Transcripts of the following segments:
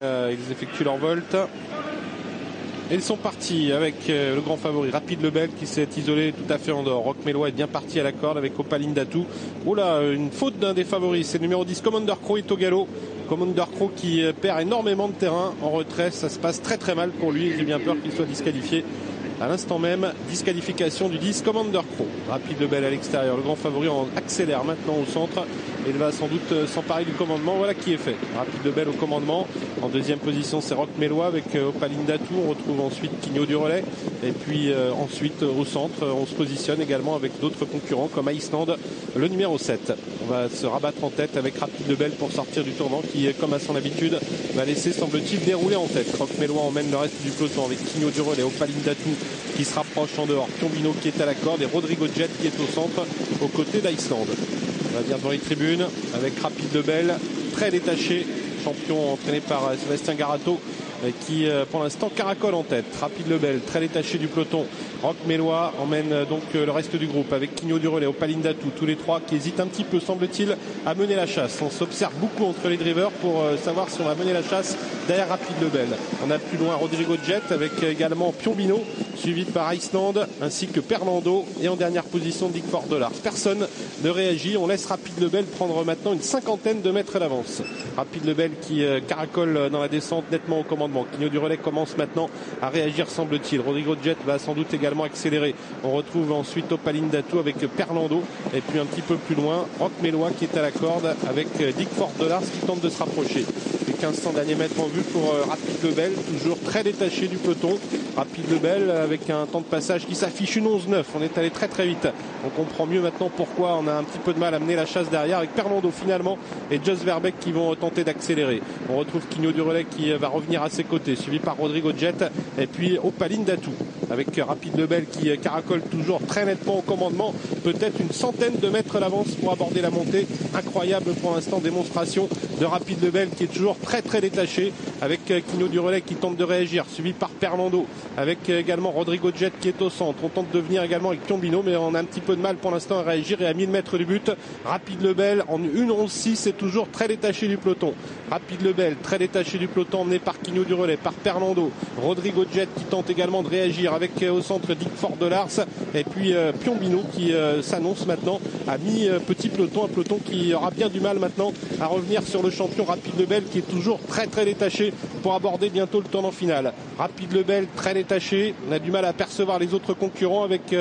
Ils effectuent leur volte. Et ils sont partis avec le grand favori Rapide Lebel qui s'est isolé tout à fait en dehors. Roch Mélois est bien parti à la corde avec Opaline Datou. Oula, une faute d'un des favoris, c'est le numéro 10 Commander Crow est au galop. Commander Crow qui perd énormément de terrain en retrait, ça se passe très très mal pour lui. J'ai bien peur qu'il soit disqualifié. À l'instant même, disqualification du 10 Commander Crow. Rapide Lebel à l'extérieur, le grand favori en accélère maintenant au centre. Et il va sans doute s'emparer du commandement. Voilà qui est fait. Rapide Lebel au commandement. En deuxième position, c'est Roch Mélois avec Opaline Datou. On retrouve ensuite Quigno du relais. Et puis ensuite au centre, on se positionne également avec d'autres concurrents comme Iceland, le numéro 7. On va se rabattre en tête avec Rapide Lebel pour sortir du tournant qui, comme à son habitude, va laisser, semble-t-il, dérouler en tête. Roch Mélois emmène le reste du peloton avec Quigno du relais, Opaline Datou qui se rapproche en dehors, Piombino qui est à la corde et Rodrigo Jet qui est au centre aux côtés d'Iceland. On va dire dans les tribunes avec Rapide Lebel, très détaché, champion entraîné par Sébastien Garato qui pour l'instant caracole en tête. Rapide Lebel, très détaché du peloton. Roch Mélois emmène donc le reste du groupe avec Quigno du relais, Opaline Datou, tous les trois qui hésitent un petit peu, semble-t-il, à mener la chasse. On s'observe beaucoup entre les drivers pour savoir si on va mener la chasse derrière Rapide Lebel. On a plus loin Rodrigo Jet avec également Piombino, suivi par Iceland ainsi que Perlando et en dernière position Dick Fort-Delars. Personne ne réagit, on laisse Rapide Lebel prendre maintenant une cinquantaine de mètres d'avance. Rapide Lebel qui caracole dans la descente nettement au commandement. Quigno du relais commence maintenant à réagir, semble-t-il. Rodrigo Jet va sans doute également accélérer. On retrouve ensuite Opaline Datou avec Perlando et puis un petit peu plus loin Roch Mélois qui est à la corde avec Dick Fort-Delars qui tente de se rapprocher. Les 1500 derniers mètres en vue pour Rapide Lebel, toujours très détaché du peloton. Rapide Lebel avec un temps de passage qui s'affiche une 11-9. On est allé très très vite. On comprend mieux maintenant pourquoi on a un petit peu de mal à mener la chasse derrière avec Perlando finalement et Jos Verbeek qui vont tenter d'accélérer. On retrouve Quigno du relais qui va revenir à ses côtés, suivi par Rodrigo Jet et puis Opaline Datou avec Rapide Lebel qui caracole toujours très nettement au commandement, peut-être une centaine de mètres d'avance pour aborder la montée. Incroyable pour l'instant, démonstration de Rapide Lebel qui est toujours très très détaché avec Quigno du relais qui tente de réagir, suivi par Perlando avec également Rodrigo Jet qui est au centre. On tente de venir également avec Piombino mais on a un petit peu de mal pour l'instant à réagir et à 1000 mètres du but. Rapide Lebel en 1-11-6 est toujours très détaché du peloton. Rapide Lebel très détaché du peloton emmené par Quigno du relais, par Perlando. Rodrigo Jet qui tente également de réagir avec au centre Dick Fort-Delars et puis Piombino qui s'annonce maintenant à mi-petit peloton, un peloton qui aura bien du mal maintenant à revenir sur le champion Rapide Lebel qui est toujours très très détaché pour aborder bientôt le tournant final. Rapide Lebel très détaché, on a du mal à percevoir les autres concurrents avec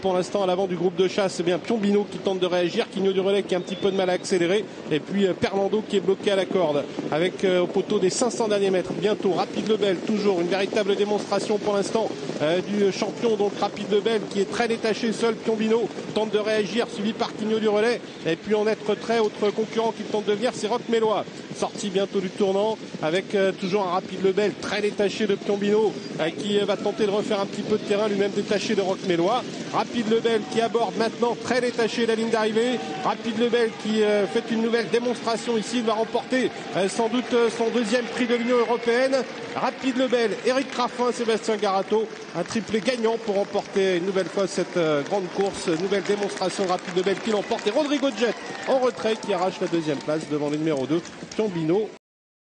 pour l'instant à l'avant du groupe de chasse c'est bien Piombino qui tente de réagir, Quigno du relais qui a un petit peu de mal à accélérer et puis Perlando qui est bloqué à la corde avec au poteau des 500 derniers mètres bientôt. Rapide Lebel toujours une véritable démonstration pour l'instant du champion donc Rapide Lebel qui est très détaché seul. Piombino tente de réagir suivi par Quigno du relais et puis en être très autre concurrent qui tente de venir c'est Roch Mélois, sorti bientôt du tournant avec toujours un Rapide Lebel très détaché de Piombino qui va tenter de refaire un petit peu de terrain lui-même détaché de Roch Mélois. Rapide Lebel qui aborde maintenant très détaché la ligne d'arrivée. Rapide Lebel qui fait une nouvelle démonstration ici, il va remporter sans doute son deuxième prix de l'Union européenne. Rapide Lebel, Eric Raffin, Sébastien Garato, un triplé gagnant pour remporter une nouvelle fois cette grande course, nouvelle démonstration. Rapide Lebel qui l'emporte et Rodrigo Jet en retrait qui arrache la deuxième place devant le numéro 2 Piombino.